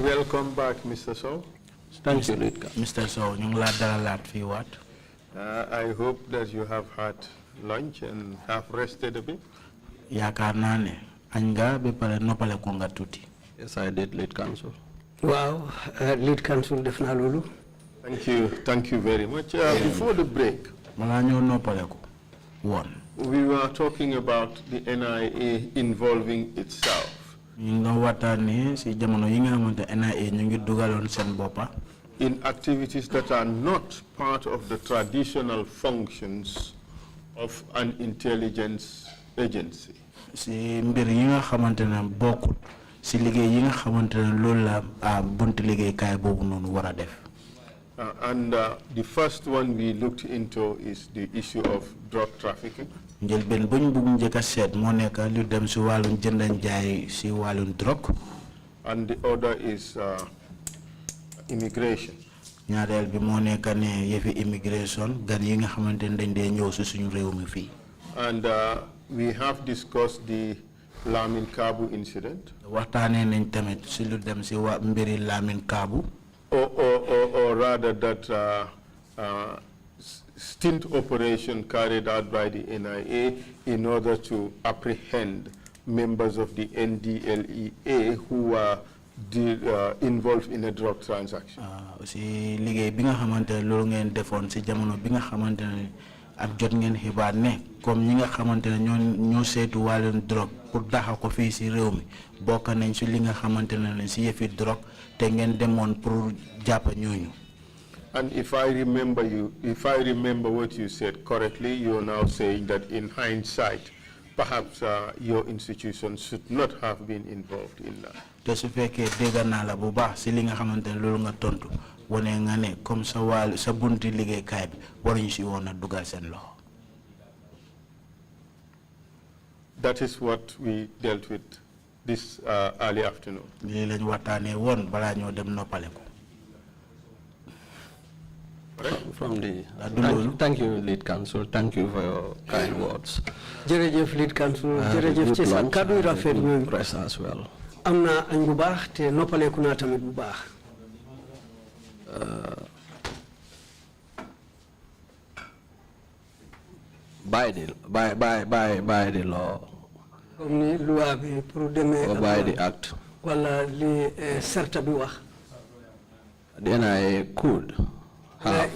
Welcome back, Mr. Sow. Thank you, Mr. Sow. I hope that you have had lunch and have rested a bit. Yes, I did, lead counsel. Wow, lead counsel definitely. Thank you very much. Before the break, we were talking about the NIA involving itself in activities that are not part of the traditional functions of an intelligence agency. And the first one we looked into is the issue of drug trafficking. And the other is immigration. And we have discussed the Lamin Kabu incident. Or rather that stint operation carried out by the NIA in order to apprehend members of the NDLEA who were involved in a drug transaction. Comme ñi nga xamantene ñoo sétu walum drogue pour daxa ko fi ci réew mi bokk nañ ci li nga xamantene ci yefi drogue té ngeen démon pour japp ñooñu. And if I remember what you said correctly, you're now saying that in hindsight perhaps your institution should not have been involved in that. Té su féké dégg na la bu baax ci li nga xamantene lolu nga tontu woné nga né comme sa wal sa bunti liggéey kay bi waruñ ci wona dugal sen loxo. That is what we dealt with this early afternoon. From the thank you, lead counsel. Thank you for your kind words. Jerejef lead counsel. Jerejef ci sa kaddu rafet yu press as well. Amna añ bu baax te noppaleku na tamit bu baax. By the law or by the act, the NIA could have,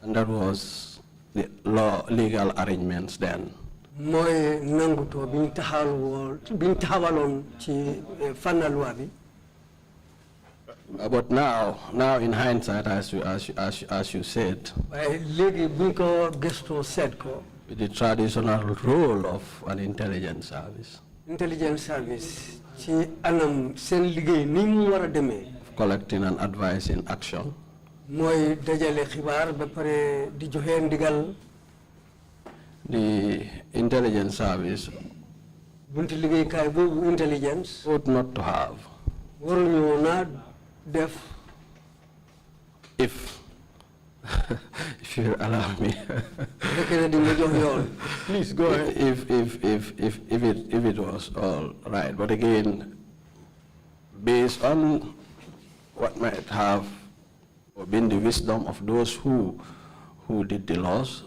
and that was the legal arrangements then. But now in hindsight, as you said, with the traditional role of an intelligence service, collecting and advising action, the intelligence service ought not to have, if you allow me. Please go ahead. If it was all right, but again, based on what might have been the wisdom of those who did the laws,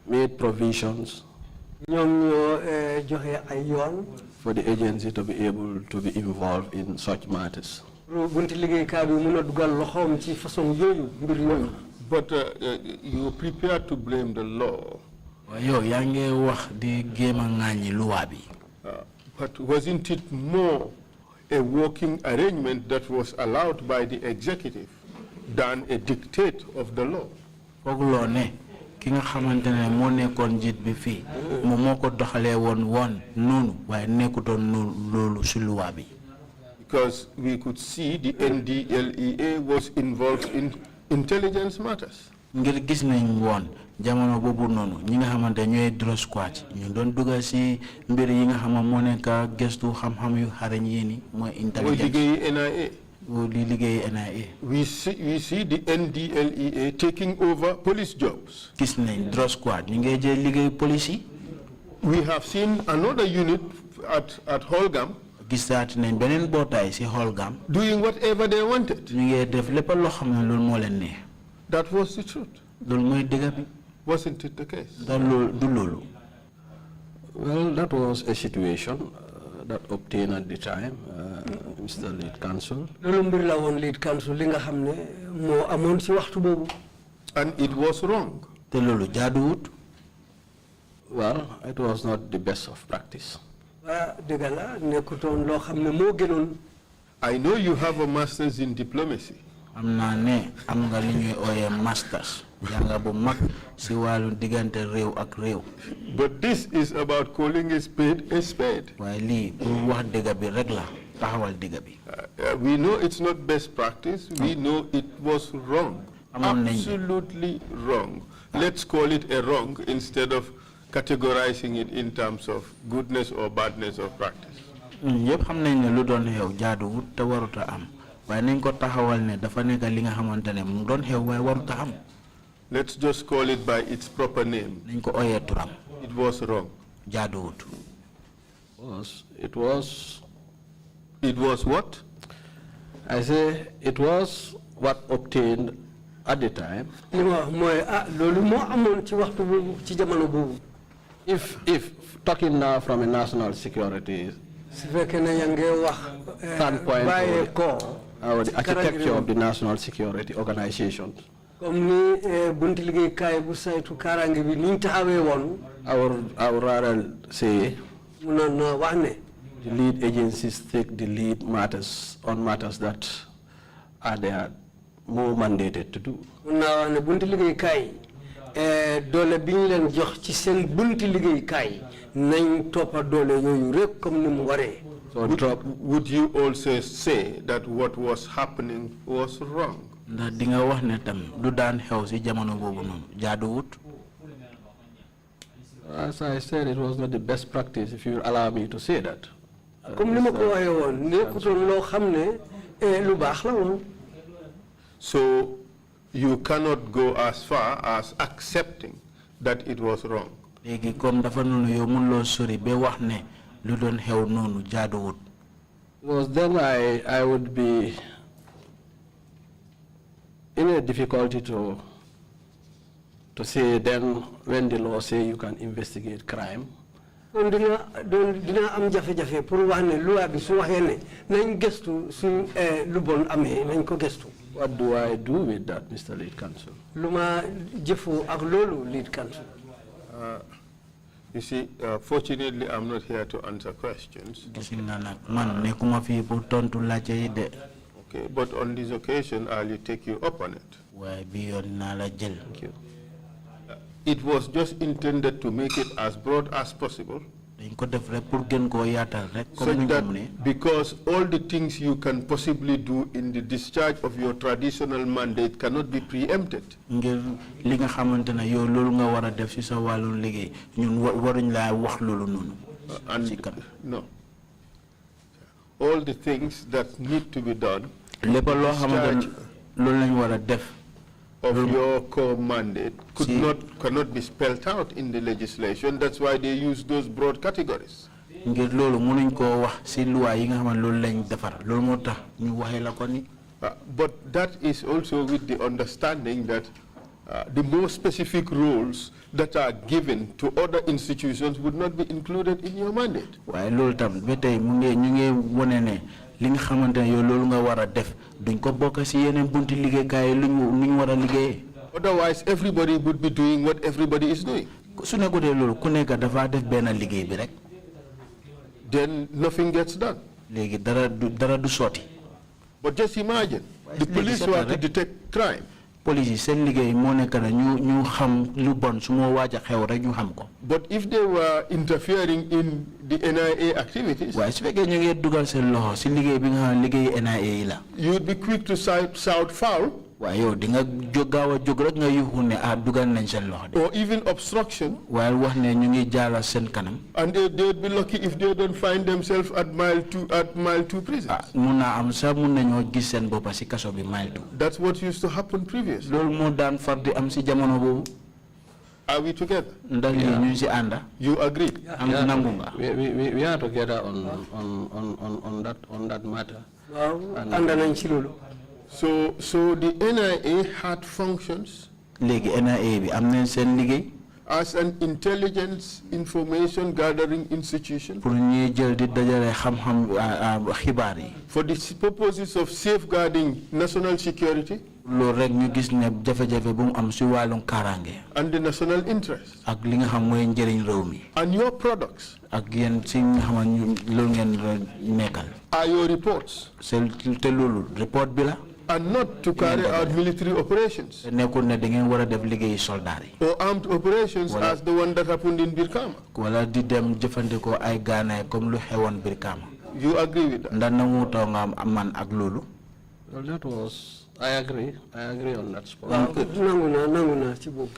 made provisions for the agency to be able to be involved in such matters. But you prepared to blame the law. But wasn't it more a working arrangement that was allowed by the executive than a dictate of the law? Kinga xamantene mo nekkon jit bi fi mo moko doxale won nonu waye nekuton lolu ci loi bi. Because we could see the NDLEA was involved in intelligence matters. Ngir gis nañ won jamono bobu nonu ñi nga xamantene ñoy drone squad ñu doon dugal ci mbir yi nga xam mo nekk gestu xam-xam yu xarañ yini moy intelligence. We see the NDLEA taking over police jobs. We have seen another unit at Holgam doing whatever they wanted. That was the truth. Wasn't it the case? Well, that was a situation that obtained at the time, Mr. Lead Counsel. And it was wrong. Well, it was not the best of practice. I know you have a master's in diplomacy. Masters. But this is about calling a spade a spade. We know it's not best practice. We know it was wrong. Absolutely wrong. Let's call it a wrong instead of categorizing it in terms of goodness or badness of practice. Let's just call it by its proper name. It was wrong. It was what? I say it was what obtained at the time. If talking now from a national security standpoint or the architecture of the national security organizations, I would rather say the lead agencies take the lead matters on matters that are they are more mandated to do. So would you also say that what was happening was wrong? As I said, it was not the best practice, if you allow me to say that. So you cannot go as far as accepting that it was wrong. Because then I would be in a difficulty to say then when the law say you can investigate crime. What do I do with that, Mr. Lead Counsel? You see, fortunately, I'm not here to answer questions. Okay, but on this occasion, I'll take you up on it. Thank you. It was just intended to make it as broad as possible, such that because all the things you can possibly do in the discharge of your traditional mandate cannot be preempted. And no, all the things that need to be done of your core mandate cannot be spelled out in the legislation. That's why they use those broad categories. But that is also with the understanding that the more specific roles that are given to other institutions would not be included in your mandate. Otherwise, everybody would be doing what everybody is doing. Then nothing gets done. But just imagine, the police were to detect crime. But if they were interfering in the NIA activities, you would be quick to shout foul Waaye di nga jogawa jog rek nga yuxu ne dugal nañ seen loxo de. Or even obstruction. Waaye wax ne ñu ngi jaala seen kanam. And they would be lucky if they don't find themselves at mile 2 prison. Mun na am sax mun nañoo gis seen boppa si kaso bi mile 2. That's what used to happen previously. Loolu moo daan far di am si jamono boobu. Are we together? Ndax ñu si ànda. You agree? Am nangu nga. We are together on that matter. Waaw ànda nañ ci loolu. So the NIA had functions. Léegi NIA bi am nañ seen liggéey. As an intelligence information gathering institution. Pour ñuy jël di dajale xam-xam xibaar yi. For the purposes of safeguarding national security. Loolu rek ñu gis ne jafe-jafe bu mu am si wàllum kaaraange. And the national interest. Ak li nga xam mooy njëriñ réew mi. And your products. Ak yéen si nga xam ne loolu ngeen nekkal. Are your reports. Te loolu report bi la. And not to carry out military operations. Nekkul ne da ngeen war a def liggéey soldaar yi. Or armed operations as the one that happened in Birkama. Wala di dem jëfandikoo ay gaanaay comme lu xewoon Birkama. You agree with that? Ndax nangu taw nga am man ak loolu. Well, that was, I agree on that spot. Nangu na ci boobu.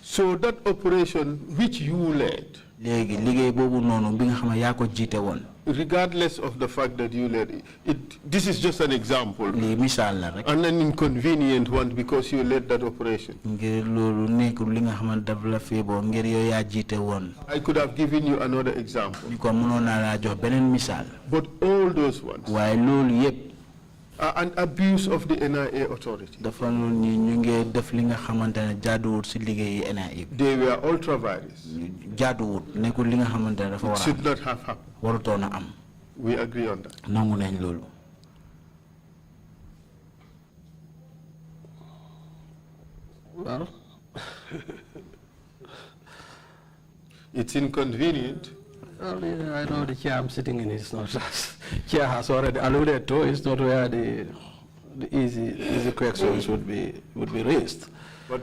So that operation which you led. Léegi liggéey boobu noonu bi nga xam ne yaa ko jiite woon. Regardless of the fact that you led it, this is just an example. Lii misaal la rek. And an inconvenient one because you led that operation. Ngir loolu nekkul li nga xam ne daf la feeboo ngir yow yaa jiite woon. I could have given you another example. Ñu ko mënoon naa laa jox beneen misaal. But all those ones. Waaye loolu yëpp. An abuse of the NIA authority. Dafa ñu ngi def li nga xamante ne jaaduwut si liggéeyi NIA. They were ultra vires. Jaaduwut nekkul li nga xamante ne dafa war a. Should not have happened. Warutoon a am. We agree on that. Nangu nañ loolu. Well, it's inconvenient. Well, I know the chair I'm sitting in is not, chair has already alluded to, it's not where the easy questions would be raised. But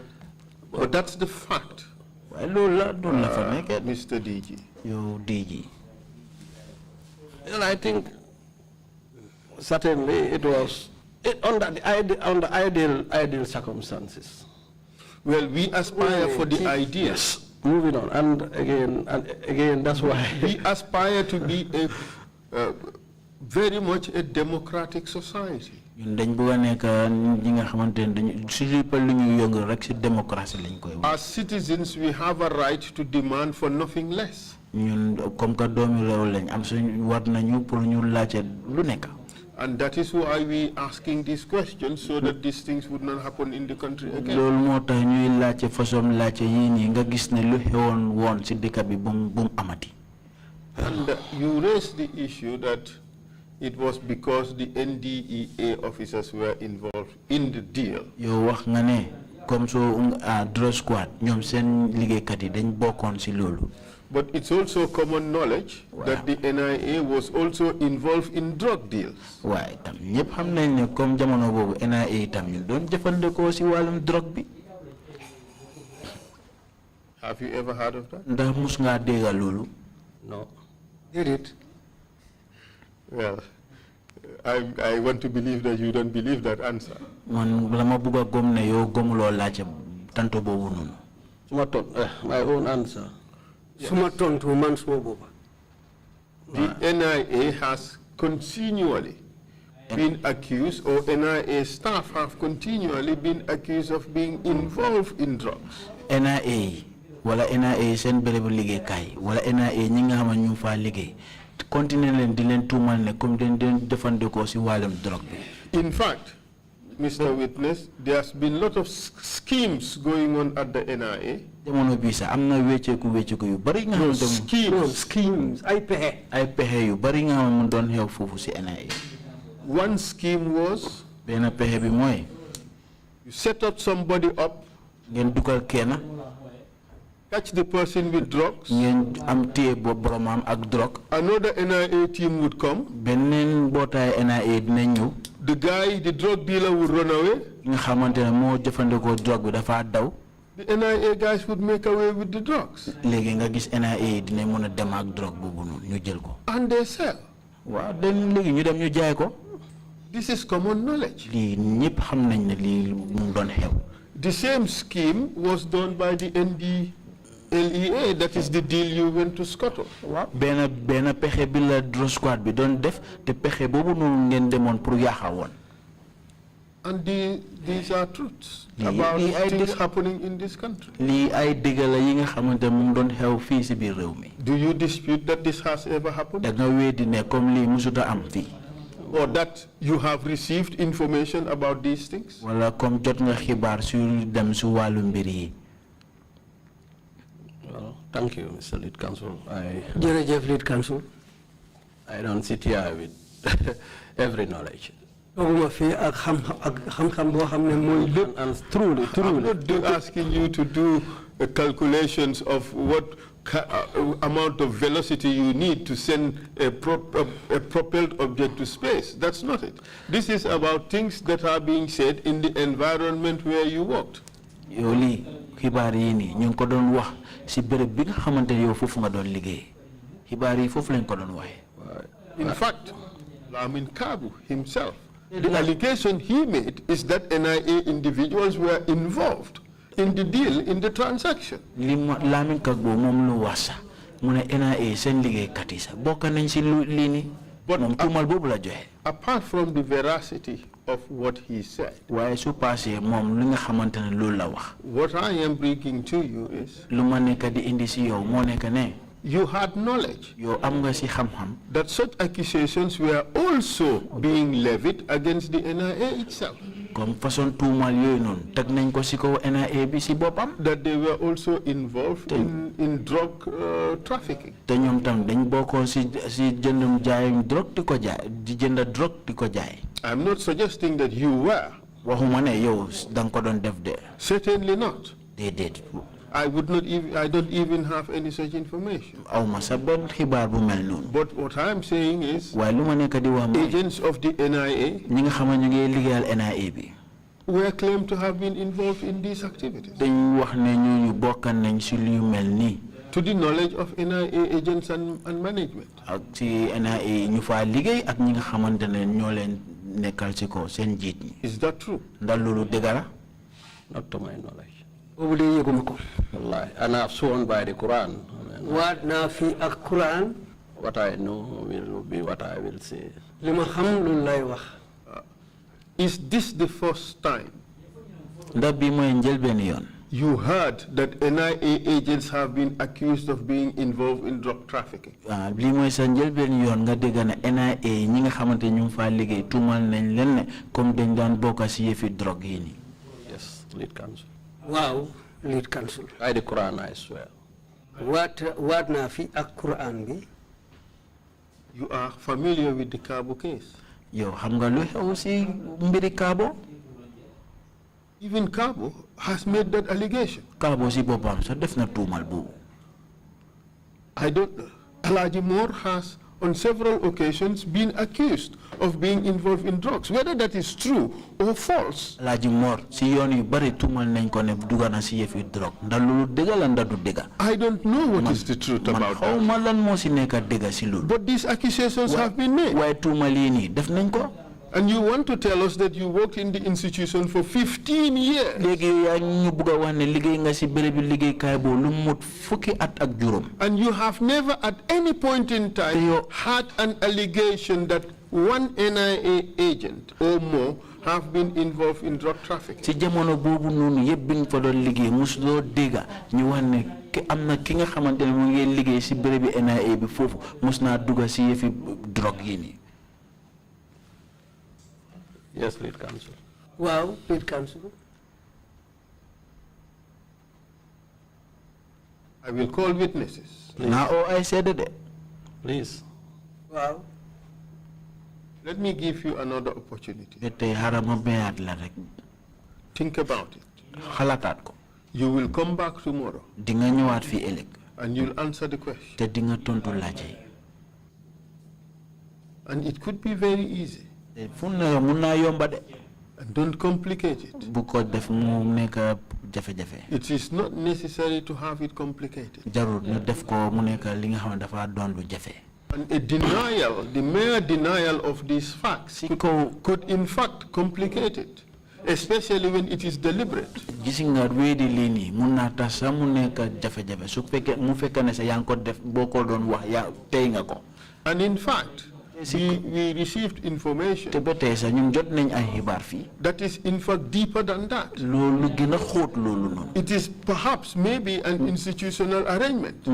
that's the fact. Mr. DG. You DG. Well, I think certainly it was under the ideal circumstances. Well, we aspire for the ideas. Moving on, and again, that's why we aspire to be very much a democratic society. As citizens, we have a right to demand for nothing less. And that is why we are asking these questions, so that these things would not happen in the country again. And you raised the issue that it was because the NDEA officers were involved in the deal. But it's also common knowledge that the NIA was also involved in drug deals. Have you ever heard of that? No. Did it? Well, I want to believe that you don't believe that answer. My own answer. Yes. The NIA has continually been accused, or NIA staff have continually been accused of being involved in drugs. NIA, wala NIA sen berebu liggéey kay, wala NIA ñi nga xam ñu fa liggéey continuer leen di leen tuumal ne comme den defandeko ci walum drogue bi. In fact, Mr. Witness, there's been a lot of schemes going on at the NIA. Jamono bi sa amna wécceku yu bari nga xam schemes ay pexe yu bari nga xam doon xew fofu ci NIA. One scheme was benn pexe bi moy you set up somebody up, ngeen dukal kenn, catch the person with drugs. Another NIA team would come. The guy, the drug dealer, would run away. The NIA guys would make away with the drugs. And they sell. This is common knowledge. The same scheme was done by the NDLEA, that is the deal you went to scuttle. Bena pexe bi la drone squad bi don def te pexe bobu non ngeen demone pour yaxawon. And these are truths about things happening in this country. Do you dispute that this has ever happened? Or that you have received information about these things? Well, thank you, Mr. Lead Counsel. I don't sit here with every knowledge. I'm not asking you to do calculations of what amount of velocity you need to send a propelled object to space. That's not it. This is about things that are being said in the environment where you worked. In fact, Lamin Kabu himself, the allegation he made is that NIA individuals were involved in the deal, in the transaction. But apart from the veracity of what he said, what I am bringing to you is you had knowledge that such accusations were also being levied against the NIA itself. That they were also involved in drug trafficking. I'm not suggesting that you were. Certainly not. They did. I don't even have any such information. But what I'm saying is, agents of the NIA were claimed to have been involved in these activities. To the knowledge of NIA agents and management. Is that true? Not to my knowledge. And I've sworn by the Quran. What I know will be what I will say. Is this the first time you heard that NIA agents have been accused of being involved in drug trafficking? Yes, lead counsel. Wow, lead counsel. By the Quran, I swear. What na fi ak Quran bi? You are familiar with the Cabo case? Yo, hamga lu aussi mbiri Cabo? Even Cabo has made that allegation. Cabo si bopam sa def na tumal bu. I don't know. Alaji Moore has on several occasions been accused of being involved in drugs. Whether that is true or false. Alaji Moore si yoni bari tumal nañ ko ne duga na si yefi drug. Nda lulu dega la nda du dega. I don't know what is the truth about that. Lan mo si neka dega si lulu. But these accusations have been made. Why tumal ni def nañ ko? And you want to tell us that you worked in the institution for 15 years. And you have never at any point in time had an allegation that one NIA agent or more have been involved in drug trafficking. Yes, lead counsel. Wow, lead counsel. I will call witnesses. Now I said it. Please. Wow. Let me give you another opportunity. Think about it. You will come back tomorrow. And you'll answer the question. And it could be very easy. And don't complicate it. It is not necessary to have it complicated. And And a denial, the mere denial of these facts could in fact complicate it, especially when it is deliberate. And in fact, we received information that is in fact deeper than that. It is perhaps maybe an institutional arrangement.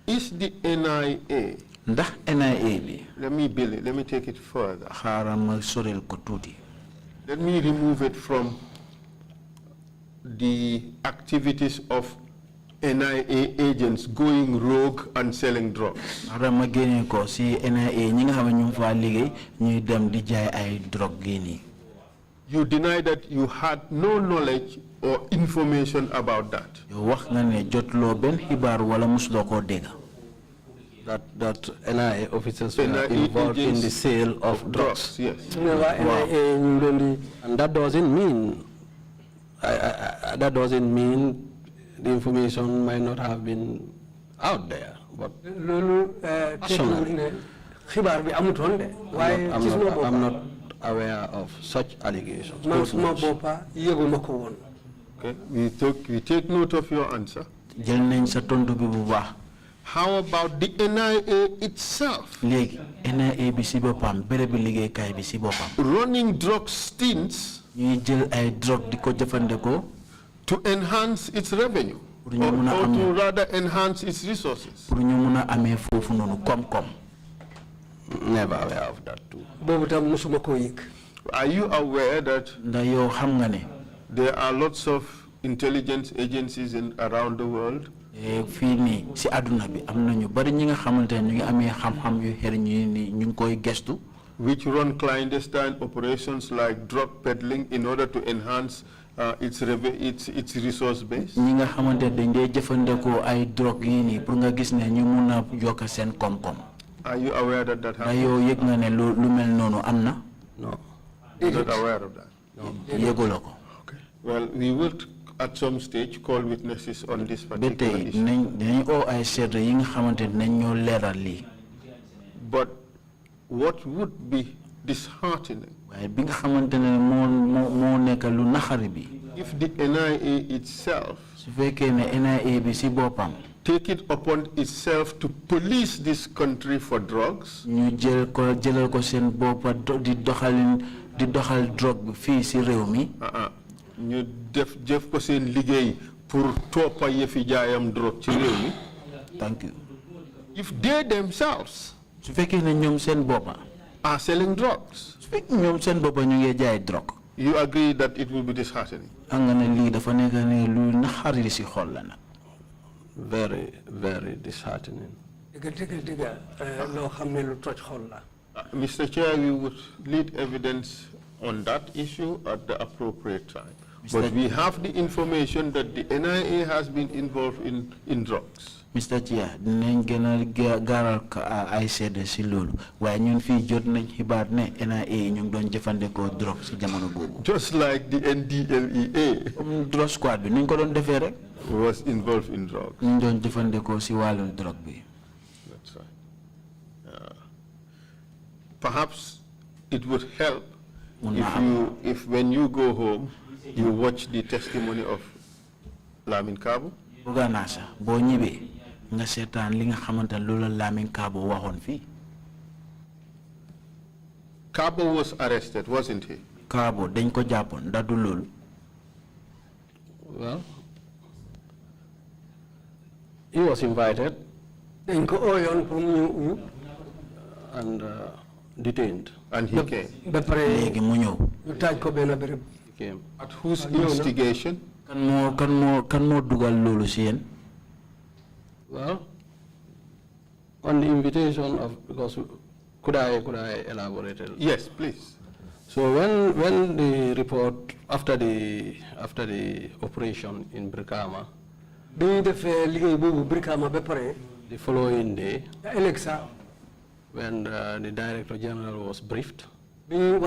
Is the NIA, let me take it further. Let me remove it from the activities of NIA agents going rogue and selling drugs. You deny that you had no knowledge or information about that. That NIA officers were involved in the sale of drugs. Yes. And that doesn't mean the information might not have been out there, but personally, I'm not aware of such allegations. Okay, we take note of your answer. How about the NIA itself? Running drug stints to enhance its revenue, or to rather enhance its resources. Never aware of that too. Are you aware that there are lots of intelligence agencies around the world which run clandestine operations like drug peddling in order to enhance its resource base? Are you aware that that happens? No. You're not aware of that? No. Okay. Well, we will at some stage call witnesses on this particular issue. But what would be disheartening if the NIA itself take it upon itself to police this country for drugs, ñu def ko seen liggéey pour toppa yefi jaayam drogue ci réew mi. Thank you. If they themselves su fekkee ne ñoom seen boppa are selling drugs, su fekkee ñoom seen boppa ñu ngi jaay drogue, you agree that it will be disheartening? Nga ne lii dafa nekk ne lu naxari si xol la nag. Very, very disheartening. Mr. Chair, we would lead evidence on that issue at the appropriate time. But we have the information that the NIA has been involved in drugs. Mr. Chair, dinañ gëna garal ay sédé ci lolu waye ñun fi jot nañ xibaar ne NIA ñu doon jëfandikoo drogue ci jamono bobu. Just like the NDLEA. Drug squad bi ñu ko doon défé rek was involved in drugs. ñu doon jëfandikoo ci walu drogue bi. That's right. Perhaps it would help if when you go home you watch the testimony of Lamin Kabo. Buganasa bo ñibé nga sétan li nga xamantene lolu Lamin Kabo waxon fi. Kabo was arrested, wasn't he? Kabo dañ ko jappon da du lolu. Well, he was invited and detained. And he came. Légui mu ñew. He came. At whose instigation? Kan mo dugal lolu ci yeen? Well, on the invitation of, because could I elaborate? Yes, please. So when the report after the operation in Brikama, the following day, when the Director General was briefed, who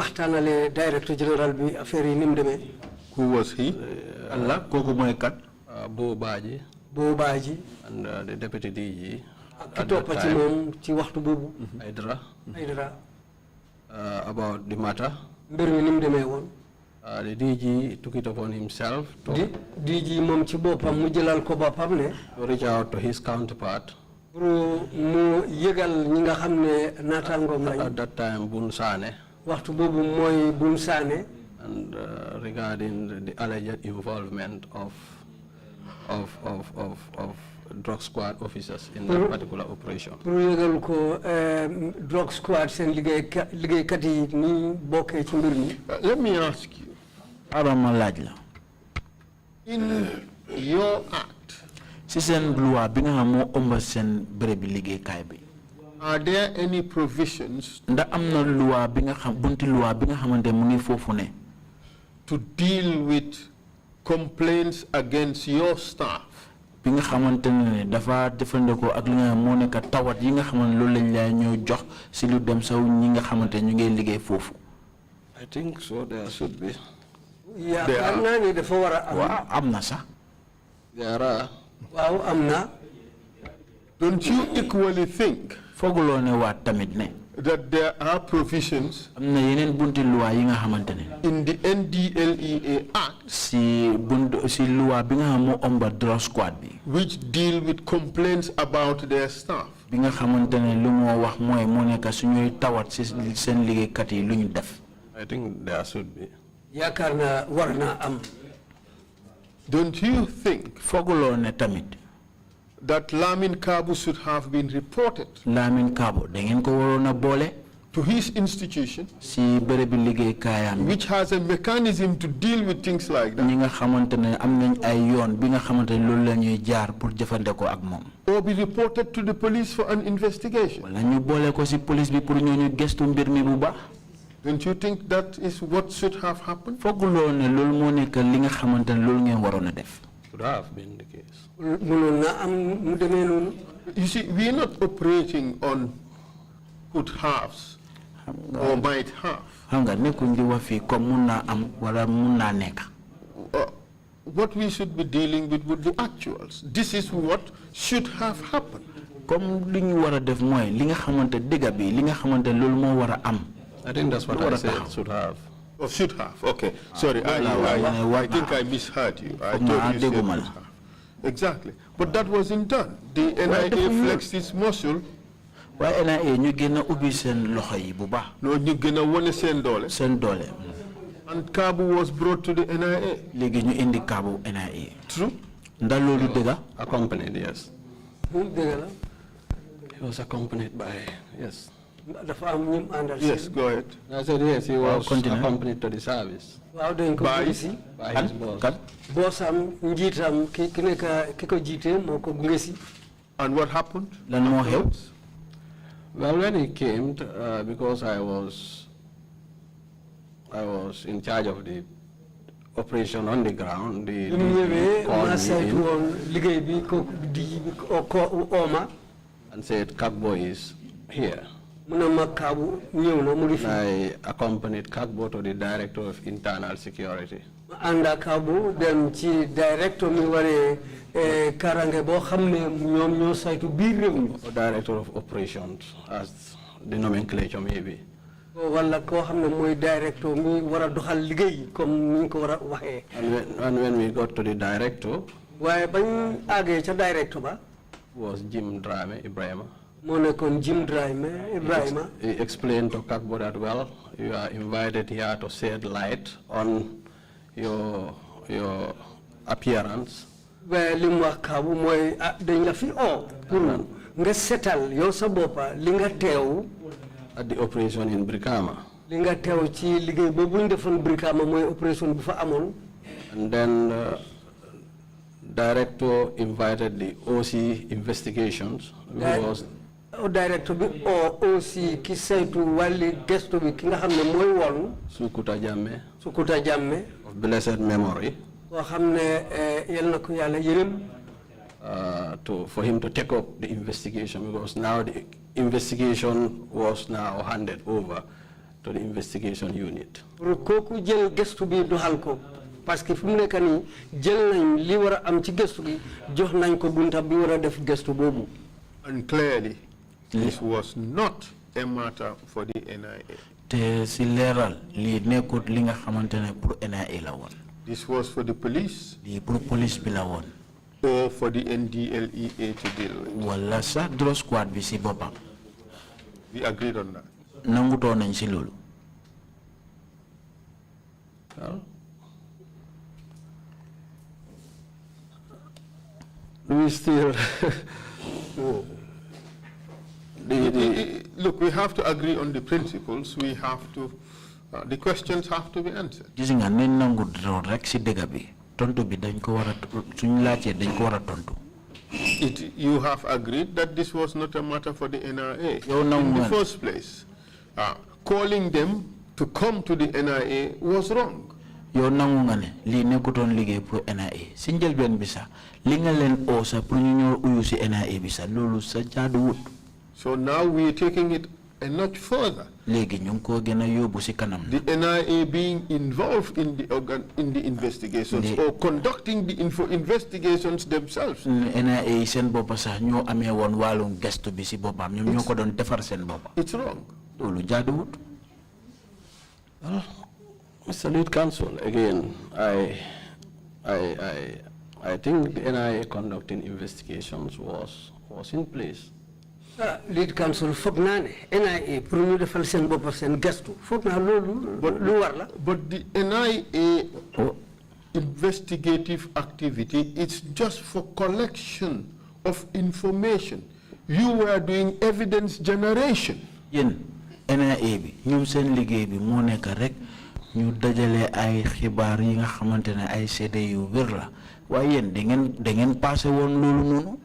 was he? Allah koku moy kat. Bobaji. Bobaji. And the deputy DG. At that time. Hydra. About the matter. The DG took it upon himself to reach out to his counterpart. At that time, Bunsane. And regarding the alleged involvement of drug squad officers in that particular operation. Drug squad Let me ask you. In your act, are there any provisions to deal with complaints against your staff? I think so, there should be. Yeah, there are. Don't you equally think that there are provisions in the NDLEA Act which deal with complaints about their staff? I think there should be. Don't you think that Lamin Kabu should have been reported to his institution, which has a mechanism to deal with things like that, or be reported to the police for an investigation? Don't you think that is what should have happened? Could have been the case. You see, we are not operating on could haves or might have. What we should be dealing with would be actuals. This is what should have happened. I think that's what I said, should have. Oh, should have. Okay. Sorry, I think I misheard you. I thought you said should have. Exactly. But that wasn't done. The NIA flexed its muscle. Why NIA ñu gëna ubbi seen loxo yi bu baax. No, ñu gëna wone seen doole. Seen doole. And Kabu was brought to the NIA. Léegi ñu indi Kabu NIA. True. Ndax loolu dëgg. Accompanied, yes. He was accompanied by, yes. Yes, go ahead. I said yes, he was accompanied to the service. By his boss. And what happened? Well, when he came, because I was in charge of the operation on the ground, and said, Kagbo is here. I accompanied Kagbo to the Director of Internal Security. And Kagbo, then the Director Director of Operations, as the nomenclature may be. And when we got to the Director, was Jim Drame Ibrahima. He explained to Kagbo that, well, you are invited here to shed light on your appearance. At the operation in Brikama. And then Director invited the OC investigations. Director or OC Kisaitu Wali Gesto Kingham Moy Sukuta Jamme of blessed memory. For him to take up the investigation, because now the investigation was now handed over to the investigation unit. parce que fu mu nekk nii jël nañ li war a am ci gëstu gi jox nañ ko bunta bi war a def gëstu boobu. And clearly, this was not a matter for the NIA. te si leeral lii nekkut li nga xamante ne pour NIA la woon. This was for the police. lii pour police bi la woon. Or for the NDLEA to deal with. wala sax drug squad bi si boppam. We agreed on that. nangutoo nañ si loolu. Well, we still look, we have to agree on the principles. We have to, the questions have to be answered. gis nga nañ nangu doon rek si dëgg bi tontu bi dañ ko war a suñu laajtee dañ ko war a tontu. You have agreed that this was not a matter for the NIA in the first place. Calling them to come to the NIA was wrong. yow nangu nga ne lii nekkutoon liggéey pour NIA si njëlbeen bi sax li nga leen oo sax pour ñu ñëw uyu si NIA bi sax loolu sa jaaduwut. So now we are taking it a notch further. léegi ñu ngi koo gën a yóbbu si kanam. The NIA being involved in the investigations or conducting the investigations themselves. NIA yi seen boppa sax ñoo amee woon wàllum gestu bi si boppam ñoom ñoo ko doon defar seen boppa. It's wrong. loolu jaaduwut. Mr. Lead Counsel, again, I think the NIA conducting investigations was in place. Lead Counsel foog naa ne NIA pour ñu defal seen bopp seen gëstu foog naa loolu lu war la. But the NIA investigative activity, it's just for collection of information. You were doing evidence generation. Yéen NIA bi ñoom seen liggéey bi moo nekk rek ñu dajale ay xibaar yi nga xamante ne ay seede yu wér la waaye yéen da ngeen passé woon loolu noonu.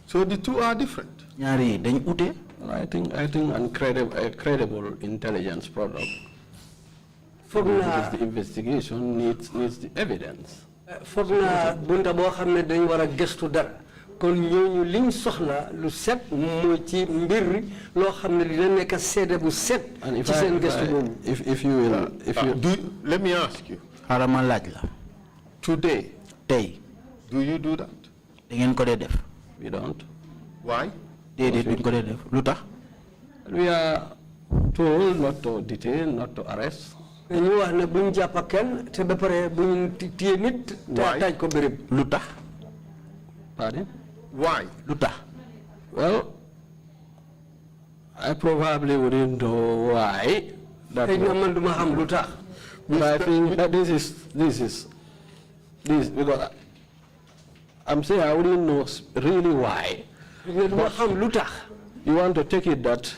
So the two are different. ñaar yi dañ ute. I think a credible intelligence product. foog naa the investigation needs the evidence. foog naa bunta boo xam ne dañ war a gëstu dara kon ñooñu liñ soxla lu set mooy ci mbir loo xam ne dina nekk seede bu set ci seen gëstu boobu. if you will let me ask you. xaaral ma laaj la. Today. tey. Do you do that? da ngeen ko dee def. We don't. Why? déedéet duñ ko dee def lu tax. We are told not to detain, not to arrest. ñu wax ne buñ jàpp kenn te ba pare buñ téye nit. te taaj ko béréb. lu tax. Pardon? Why? lu tax. Well, I probably wouldn't know why. man duma xam lu tax. But I think that this is because I'm saying I wouldn't know really why. duma xam lu tax. You want to take it that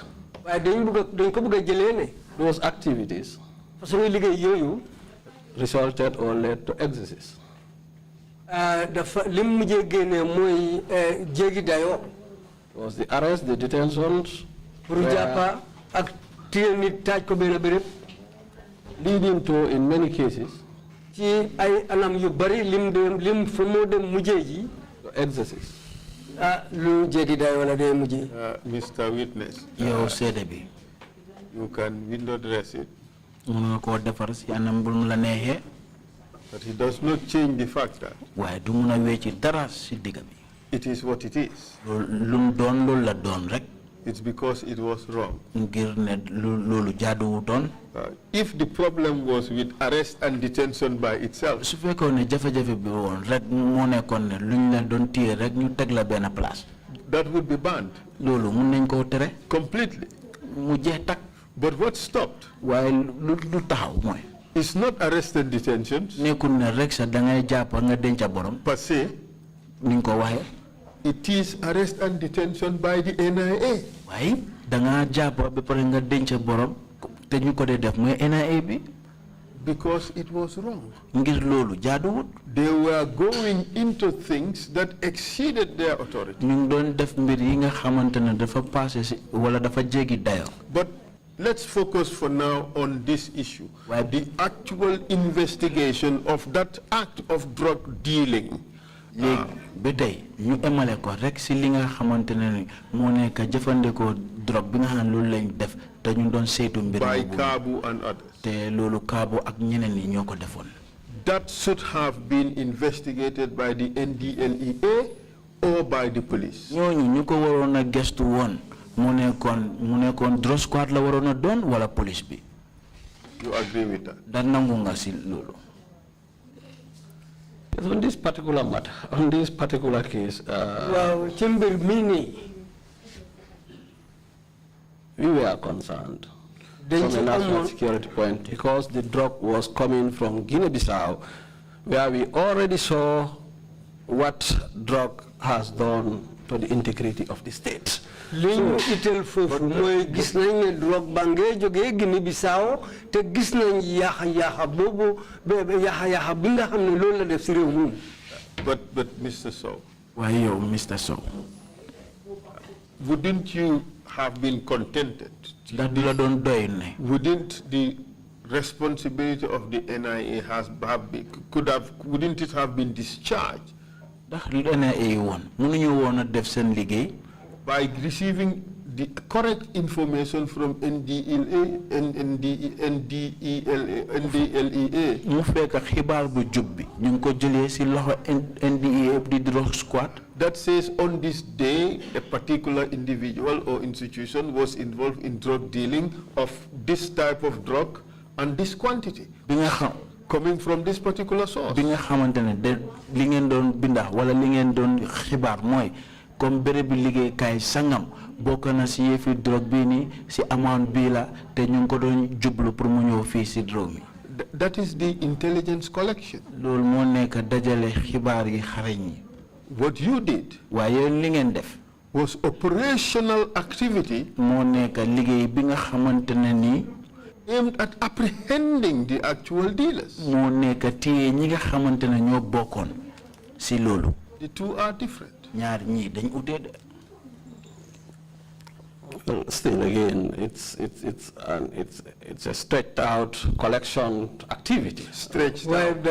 waaye dañ ko bëgg a jëlee ne. those activities parce que liggéey yooyu. resulted or led to excesses. dafa lim mujjee génne mooy jéggi dayoo. Was the arrest, the detentions. pour jàppa ak téye nit taaj ko benn béréb. leading to in many cases. ci ay anam yu bari lim fu moo dem mujjee ji. Excesses. lu jéggi dayoo la dee mujjee. Mr. Witness. yow seede bi. You can window dress it. mun nga koo defar si anam bu mu la neexee. But it does not change the fact that waaye du mun a wecci dara si digga bi. it is what it is. lu mu doon loolu la doon rek. It's because it was wrong. ngir ne loolu jaaduwutoon. If the problem was with arrest and detention by itself, su fekkoon ne jafe-jafe bi woon rek moo nekkoon ne luñ la doon téye rek ñu teg la benn place. that would be banned loolu mun nañ koo tere. completely. mu jeex tak. But what stopped waaye lu taxaw mooy. it's not arrest and detentions nekkul ne rek sa da ngay jàpp nga denca borom. per se. ni nga ko waxee. It is arrest and detention by the NIA. waaye da ngaa jàpp ba pare nga denca borom te ñu ko dee def mooy NIA bi. Because it was wrong. ngir loolu jaaduwut. They were going into things that exceeded their authority. ñu ngi doon def mbir yi nga xamante ne dafa passé si wala dafa jéggi dayoo. But let's focus for now on this issue. The actual investigation of that act of drug dealing. léegi ba tey ñu emale ko rek si li nga xamante ne moo nekk jëfandikoo drogue bi nga xam ne loolu lañ def te ñu doon saytu mbir by Kabu and others. te loolu Kabu ak ñeneen ñi ñoo ko defoon. that should have been investigated by the NDLEA or by the police. ñooñu ñu ko waroon a gestu woon mu nekkoon drug squad la waroon a doon wala police bi. You agree with that? da nangu nga si loolu. On this particular matter, on this particular case, we were concerned from a national security point because the drug was coming from Guinea-Bissau, where we already saw what drug has done to the integrity of the state. Itel fofu moy gis nañ ne drogue bangé joggé Guinea Bissau te gis nañ yaha bobu yaha bi nga xamné loolu la def ci réew mi. But Mr. Sow. Why you, Mr. Sow? Wouldn't you have been contented? Wouldn't the responsibility of the NIA wouldn't it have been discharged? By receiving the correct information from NDLEA. That says on this day a particular individual or institution was involved in drug dealing of this type of drug and this quantity coming from this particular source. Comme béréb liggéey kay sangam bokk na ci yefi drogue bi ni ci amount bi la te ñu ko doon jublu pour mu ñëw fi ci drogue mi. That is the intelligence collection. Lool mo nekk dajale xibaar yi xarañ yi. What you did waaye li ngeen def was operational activity mo nekk liggéey bi nga xamantene ni aimed at apprehending the actual dealers. Mo nekk téye ñi nga xamantene ñoo bokkoon ci loolu. The two are different. Well, still again, it's a stretched out collection activity. Stretched out.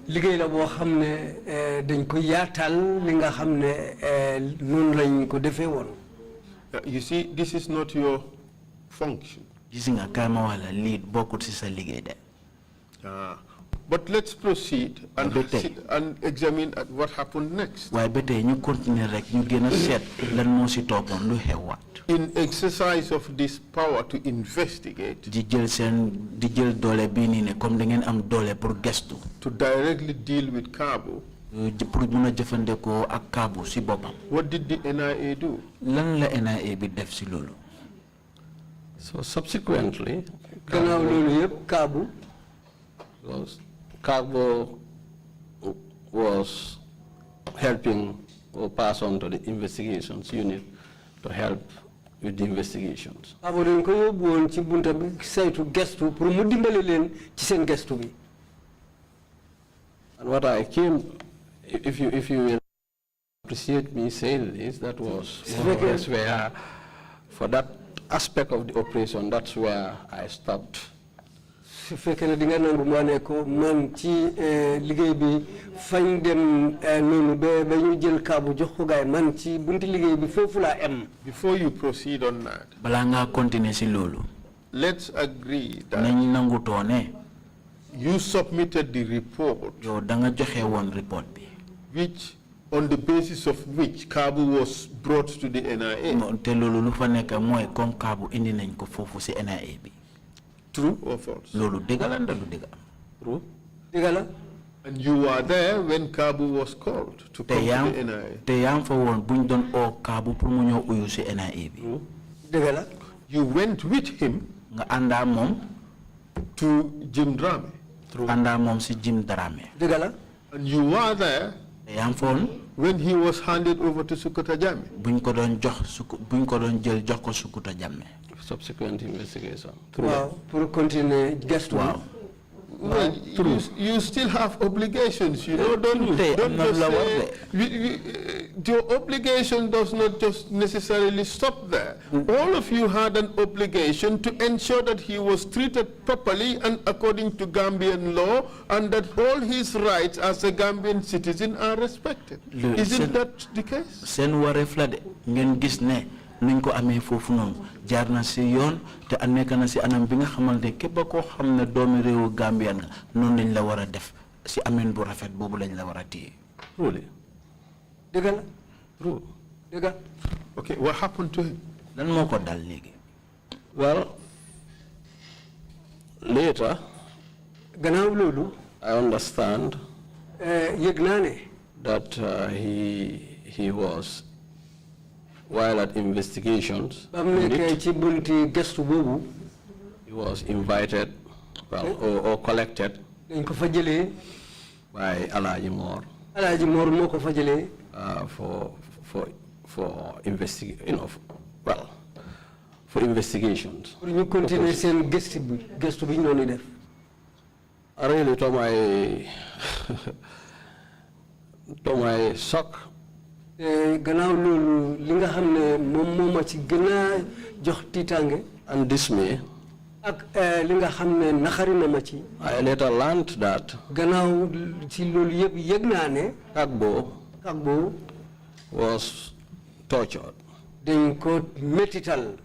Liggéey la boo xam ne dañ ko yaatal li nga xam ne noonu lañ ko defee woon. You see, this is not your function. Gis nga kama wala lead bokkut ci sa liggéey de. But let's proceed and examine what happened next. In exercise of this power to investigate, to directly deal with Cabo, what did the NIA do? So subsequently, Cabo was helping or pass on to the investigations unit to help with the investigations. And what I came, if you will appreciate me saying this, that was more or less where, for that aspect of the operation, that's where I stopped. Fekene dinga nangu mané ko man ci liggéey bi fañ dem nonu ba ñu jël Kaabu jox ko gaay man ci bunti liggéey bi fofu la em. Before you proceed on that, bala nga continuer ci lolu, let's agree that nañ nangu toné you submitted the report, yo da nga joxé won report bi, which on the basis of which Kaabu was brought to the NIA. Té lolu lu fa nek moy comme Kaabu indi nañ ko fofu ci NIA bi. True or false? Lolu degala nda du dega. True. Degala. And you were there when Kaabu was called to come to the NIA. Te yam fa won buñ don o Kaabu pour mu ñew uyu ci NIA bi. Degala. You went with him nga anda mom to Jim Drame. True. Anda mom ci Jim Drame. Degala. And you were there when he was handed over to Sukuta Jammeh. Buñ ko don jël jox ko Sukuta Jammeh. Subsequent investigation. Wow, for continue guest. Wow. Well, you still have obligations, you know, don't just say, your obligation does not just necessarily stop there. All of you had an obligation to ensure that he was treated properly and according to Gambian law, and that all his rights as a Gambian citizen are respected. Isn't that the case? Sen waref la de ngeen gis ne nuñ ko amee foofu noonu jaar na si yoon te nekk na si anam bi nga xamante képp koo xam ne doomi réewu Gambian nga noonu lañ la war a def si ameen bu rafet boobu lañ la war a téye. Truly. dëgg la. True. dëgg. Okay, what happened to him? lan moo ko dal léegi. Well, later, gannaaw loolu. I understand yëg naa ne. that he was, while at investigations, ba mu nekkee ci bunti gëstu boobu. he was invited, well, or collected dañ ko fa jëlee. by Alhaji Moore. Alhaji Moore moo ko fa jëlee. For investigations. pour ñu continuer seen gëstu bi ñu doon def. Really, to my shock. gannaaw loolu li nga xam ne moom moo ma ci gën a jox tiitaange. And dismay. ak li nga xam ne naxari na ma ci. I later learned that. gannaaw ci loolu yëpp yëg naa ne. Kagbo was tortured. dañ ko métital.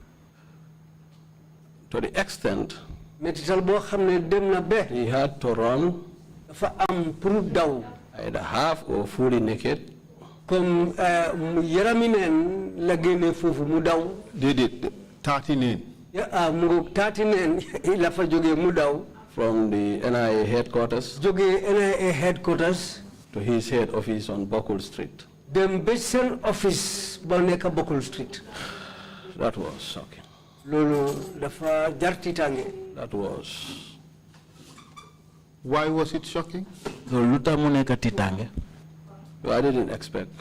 To the extent. métital boo xam ne dem na ba. He had to run. dafa am pour daw. Either half or fully naked. comme yarami neen la génne foofu mu daw. Déedéet 30 neen. mu ngoog 30 neen la fa jógee mu daw. From the NIA headquarters. jógee NIA headquarters. To his head office on Bokul Street. dem ba seen office ba nekk Bokul Street. That was shocking. loolu dafa jar tiitaange. That was. Why was it shocking? loolu lu tax mu nekk tiitaange. I didn't expect.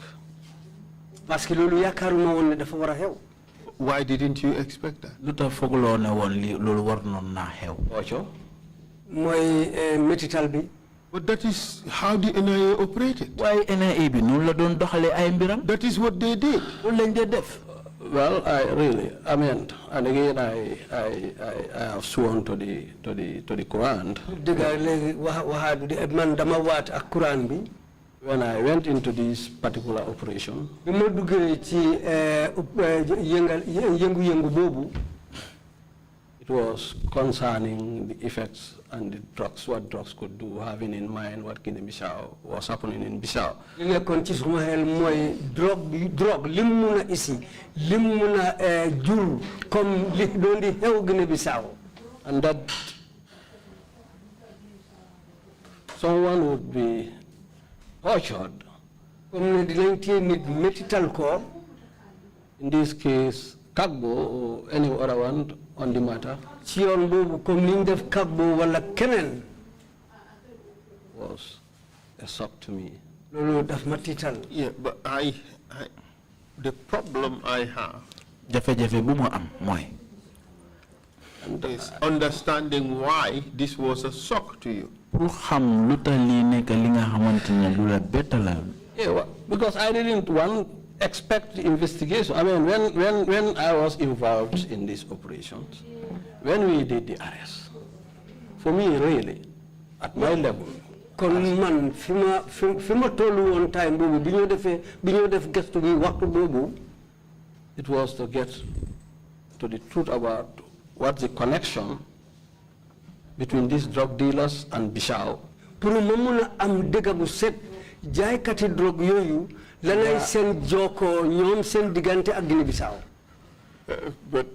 parce que loolu yaakaaruma woon ne dafa war a xew. Why didn't you expect that? lu tax fooguloo ne woon li loolu war noon naa xew. Ocho. mooy métital bi. But that is how the NIA operated. waaye NIA bi noonu la doon doxalee ay mbiram. That is what they did. loolu lañ dee def. Well, I mean, and again, I have sworn to the Quran. When I went into this particular operation, it was concerning the effects and the drugs, what drugs could do, having in mind what Guinea-Bissau was happening in Bissau. Drug, limuna isi, limuna jur, comme li dondi hew Guinea-Bissau. And that someone would be tortured. In this case, Kagbo or any other one on the matter was a shock to me. Yeah, but the problem I have is understanding why this was a shock to you. Yeah, because I didn't expect the investigation. I mean, when I was involved in these operations, when we did the arrest, for me, really, at my level, it was to get to the truth about what's the connection between these drug dealers and Bissau. But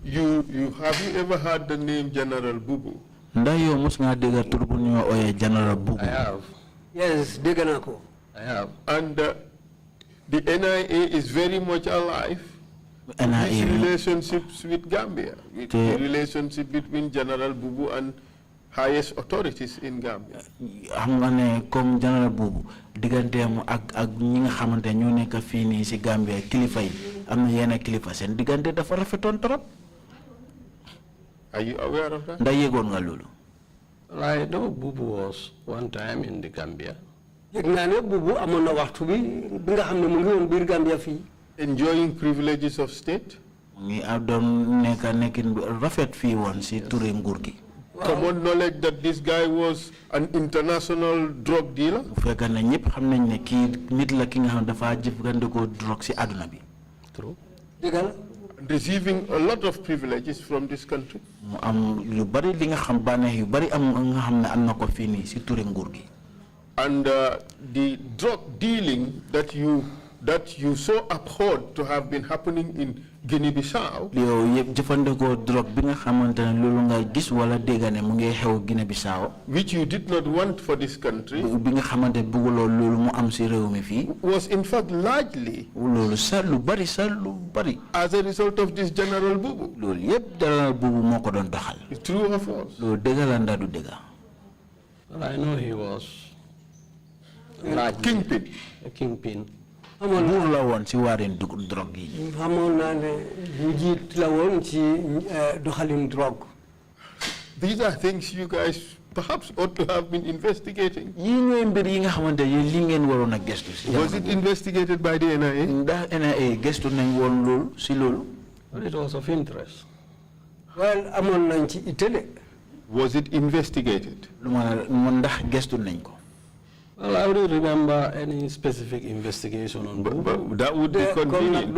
you have you ever heard the name General Bubu? General Bubu. I have. Yes, I have. And the NIA is very much alive. These relationships with Gambia, with the relationship between General Bubu and highest authorities in Gambia. Comme General Bubu digantem ak ñi nga xamante ñoo nekk fii nii si Gambia kilifa yi am na yenn kilifa seen digante dafa rafetoon trop. Are you aware of that? Ndax yëgoon nga loolu. I know Bubu was one time in the Gambia. Bubu amoon na waxtu bi nga xam ne mu ngi woon biir Gambia fii. Enjoying privileges of state. Ngi doon nekkin rafet fii woon si turi nguur gi. Common knowledge that this guy was an international drug dealer. True. receiving a lot of privileges from this country. And the drug dealing that you so abhorred to have been happening in Guinea-Bissau, which you did not want for this country, was in fact largely as a result of this General Bubu. True or false? Well, I know he was a kingpin. These are things you guys perhaps ought to have been investigating. Was it investigated by the NIA? But it was of interest. Well, was it investigated? Well, I don't remember any specific investigation on that. But that would be convenient.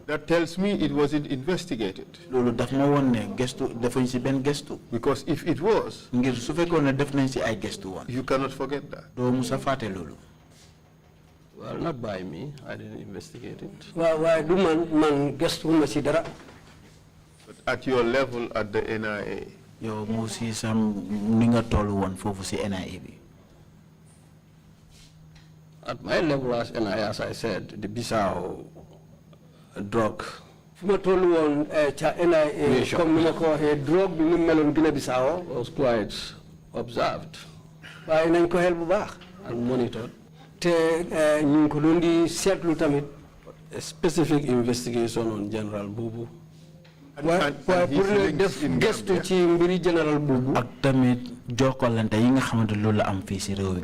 That tells me it wasn't investigated. Because if it was, you cannot forget that. Well, not by me. I didn't investigate it. But at your level at the NIA, at my level as NIA, as I said, the Bissau drug was quite observed and monitored. A specific investigation on General Bubu. and his links in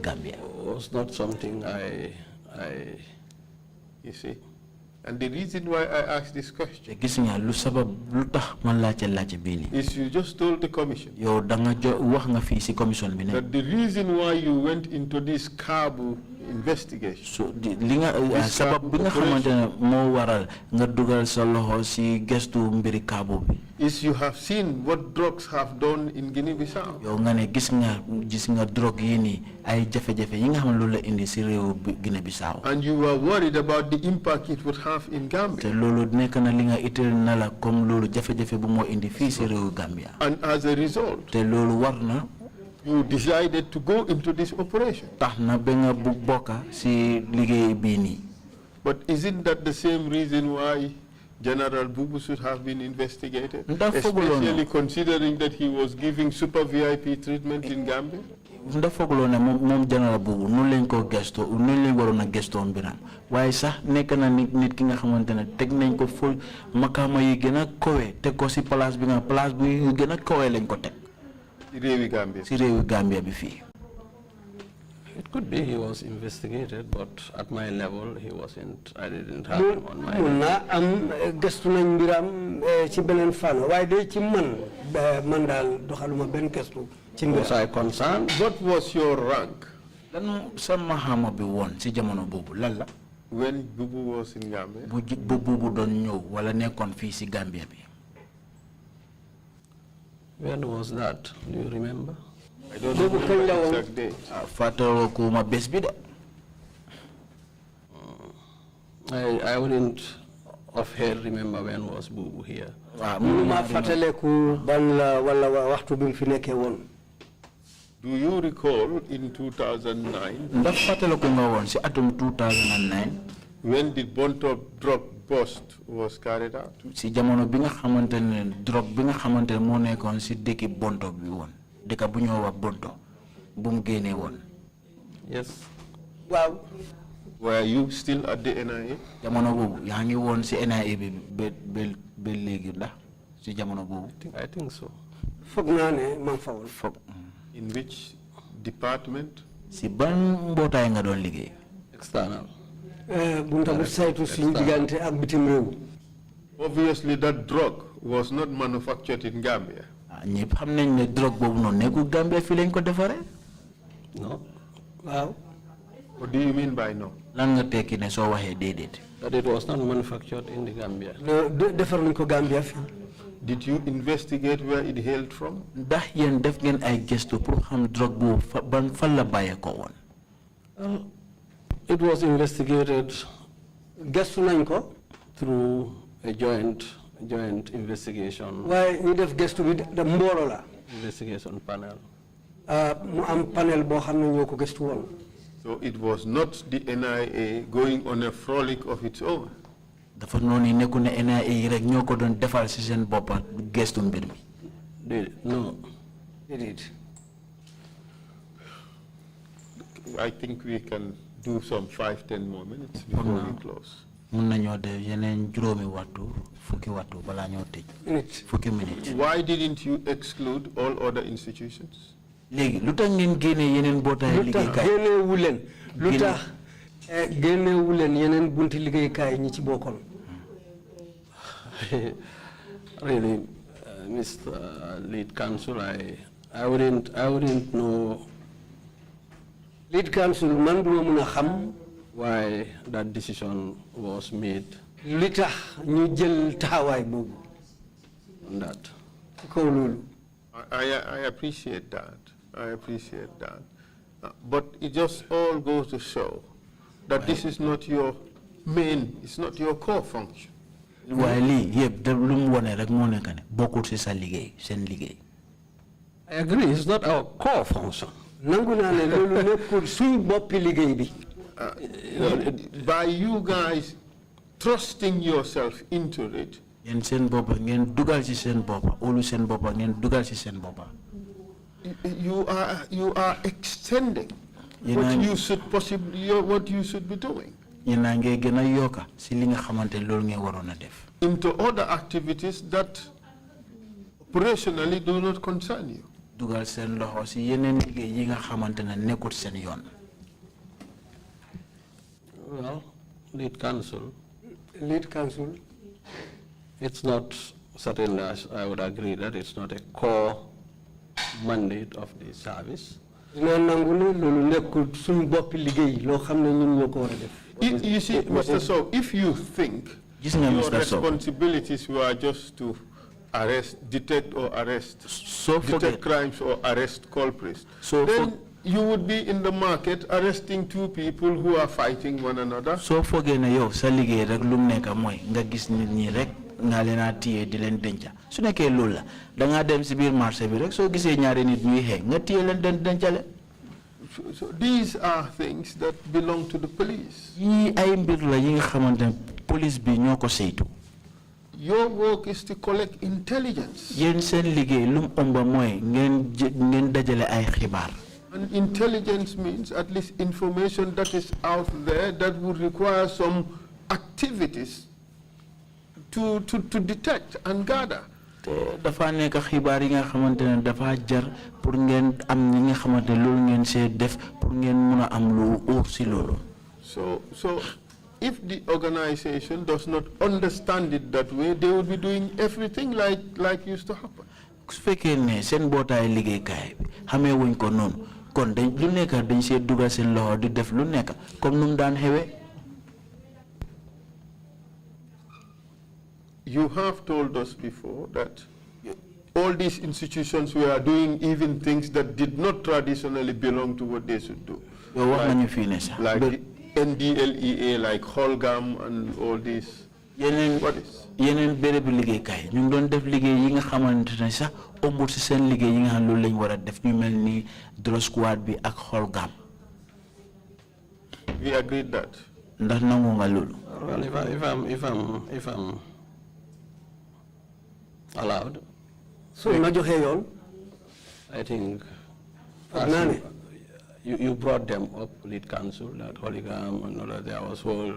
Gambia. Was not something I you see. And the reason why I asked this question is you just told the commission that the reason why you went into this Kabu investigation is you have seen what drugs have done in Guinea-Bissau. And you were worried about the impact it would have in Gambia. And as a result, you decided to go into this operation. But isn't that the same reason why General Bubu should have been investigated? Especially considering that he was giving super VIP treatment in Gambia? General Bubu gesto mbiram sax nek na nit ki nga xamantene tek nañ ko ful makama yi gëna kowe tek ko ci place bi nga place bu gëna kowe lañ ko tek ci réewi Gambia bi fi. It could be he was investigated, but at my level he wasn't. I didn't have him on my level. Gestu nañ mbiram ci benen fano way de ci man dal doxaluma ben gestu. Was I concerned? What was your rank? When Bubu was in Gambia? When was that? Do you remember? I don't know the exact date. I wouldn't offhand remember when was Bubu here. Do you recall in 2009 when the Bonto drug bust was carried out? Yes. Wow. Were you still at the NIA? I think so. In which department? External. Obviously that drug was not manufactured in Gambia. No. Wow. What do you mean by no? lan nga tekki ne soo waxee déedéet. That it was not manufactured in the Gambia. defar nañ ko Gambia fi. Did you investigate where it hailed from? ndax yéen def ngeen ay gëstu pour xam drogue boobu ban fan la bàyyeekoo woon. It was investigated gëstu nañ ko through a joint investigation. waaye ñu def gëstu bi da mbooloo la. Investigation panel. mu am panel boo xam ne ñoo ko gëstu woon. So it was not the NIA going on a frolic of its own. dafa noonu nekku ne NIA rek ñoo ko doon defal si seen boppa gëstu mbir mi. No. I think we can do some 5-10 more minutes before we close. mun nañoo def yeneen juróomi waxtu fukki waxtu balaa ñoo tëj. fukki minutes. Why didn't you exclude all other institutions? léegi lu tax ngeen génnee yeneen mbootaay liggéeykaay. génneewu leen lu tax génneewu leen yeneen bunti liggéeykaay ñi ci bokkoon. Really, Mr. Lead Counsel, I wouldn't know. Lead Counsel, man duma mun a xam. Why that decision was made. Li tax ñu jël taxawaay boobu. On that. Ko loolu. I appreciate that. But it just all goes to show that this is not your main, it's not your core function. waaye lii yëpp de lu mu wone rek moo nekk ne bokkul si sa liggéey seen liggéey. I agree, it's not our core function. nangu naa ne loolu nekkul suñ boppi liggéey bi. By you guys trusting yourself into it. yéen seen boppa ngeen dugal ci seen boppa óolu seen boppa ngeen dugal ci seen boppa. You are extending what you should be doing. yéen a ngi gën a yokka si li nga xamante loolu ngeen waroon a def. Into other activities that operationally do not concern you. dugal seen loxo si yeneen liggéey yi nga xamante ne nekkul seen yoon. Well, Lead Counsel. It's not, certainly I would agree that it's not a core mandate of the service. You see, Mr. Sow, if you think your responsibilities were just to detect crimes or arrest culprits, then you would be in the market arresting two people who are fighting one another. So fogena yo sa liggéey rek lu nekk mooy nga gis nit ñi rek nga leen a téye di leen denca su nekkee loolu la da nga dem si biir marché bi rek soo gisee ñaari nit ñuy xeex nga téye leen dencale. So these are things that belong to the police. Yi ay mbir la yi nga xamante ne police bi ñoo ko saytu. Your work is to collect intelligence. Yéen seen liggéey lu mu ëmba mooy ngeen dajale ay xibaar. And intelligence means at least information that is out there that would require some activities to detect and gather. Dafa nekk xibaar yi nga xamante ne dafa jar pour ngeen am ñi nga xamante loolu ngeen see def pour ngeen mun a am lu óor si loolu. So if the organization does not understand it that way, they would be doing everything like used to happen. Su fekkee ne seen mbootaay liggéeykaay bi xamee wuñ ko noonu kon dañ lu nekk dañ see dugal seen loxo di def lu nekk comme nu mu daan xewee. You have told us before that all these institutions were doing even things that did not traditionally belong to what they should do. Like the NDLEA, like Holgam and all this. What is? Yeneen béréb liggéeykaay ñu ngi doon def liggéey yi nga xamante ne sax ëmbul si seen liggéey yi nga xam loolu lañ war a def ñu mel ni drug squad bi ak Holgam. We agreed that. Ndax nangu nga loolu. Well, if I'm allowed. So ma joxe yoon. I think you brought them up, Lead Counsel, that Holgam and all that. There was whole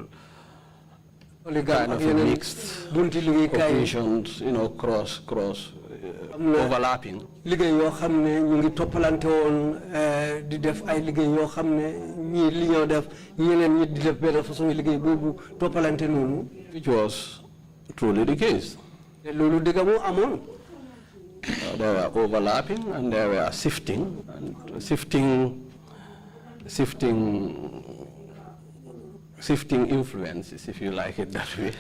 kind of a mixed operations, cross overlapping. Liggéey yoo xam ne ñu ngi toppalante woon di def ay liggéey yoo xam ne ñii li ñoo def ñeneen ñi di def benn façon liggéey boobu toppalante noonu. Which was truly the case. te loolu dëgg moo amoon. They were overlapping and they were sifting shifting influences, if you like it that way.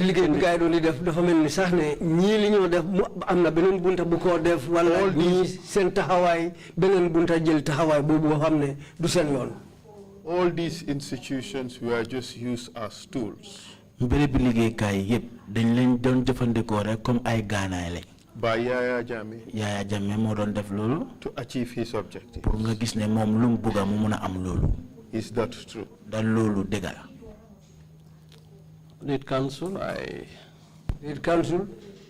liggéey bi gaay doon di def dafa mel ni sax ne ñii li ñoo def am na beneen bunta bu ko def wala ñii seen taxawaay beneen bunta jël taxawaay boobu boo xam ne du seen yoon. All these institutions were just used as tools. mbéréb liggéeykaay yépp dañ leen doon jëfandikoo rek comme ay gaanaay lañ. By Yaya Jammeh. Yaya Jammeh moo doon def loolu. To achieve his objective. pour nga gis ne moom lu mu bëgg mu mun a am loolu. Is that true? da loolu dëgg la. Lead counsel,